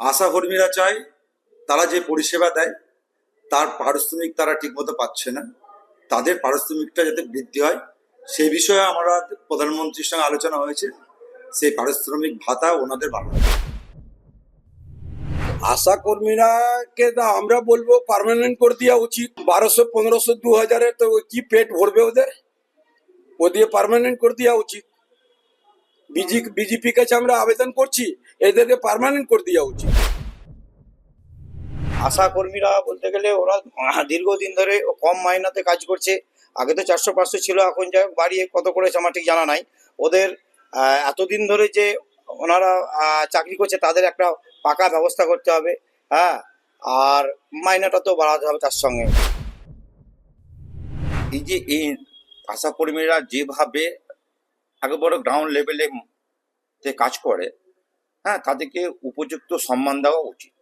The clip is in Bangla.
আশা কর্মীরা চায় তারা যে পরিষেবা দেয় তার পারিশ্রমিক তারা ঠিকমতো পাচ্ছে না, তাদের পারিশ্রমিকটা যাতে বৃদ্ধি হয় সেই বিষয়ে আমরা প্রধানমন্ত্রীর সঙ্গে আলোচনা হয়েছে, সেই পারিশ্রমিক ভাতা ওনাদের বাড়ানো। আশা কর্মীরাকে তো আমরা বলবো পার্মানেন্ট করে দেওয়া উচিত। 1200, 1500, 2000-এ তো কি পেট ভরবে ওদের? ও দিয়ে পার্মানেন্ট করে দেওয়া উচিত। বিজেপি কাছে আমরা আবেদন করছি, এদেরকে পার্মানেন্ট করে দেওয়া উচিত। আশা কর্মীরা বলতে গেলে ওরা দীর্ঘদিন ধরে কম মাইনাতে কাজ করছে। আগে তো 400-500 ছিল, এখন যাই হোক বাড়িয়ে কত করেছে আমার ঠিক জানা নাই। ওদের এতদিন ধরে যে ওনারা চাকরি করছে তাদের একটা পাকা ব্যবস্থা করতে হবে। হ্যাঁ, আর মাইনাটা তো বাড়াতে হবে তার সঙ্গে। এই যে এই আশাকর্মীরা যেভাবে একেবারে গ্রাউন্ড লেভেলে কাজ করে, হ্যাঁ, তাদেরকে উপযুক্ত সম্মান দেওয়া উচিত।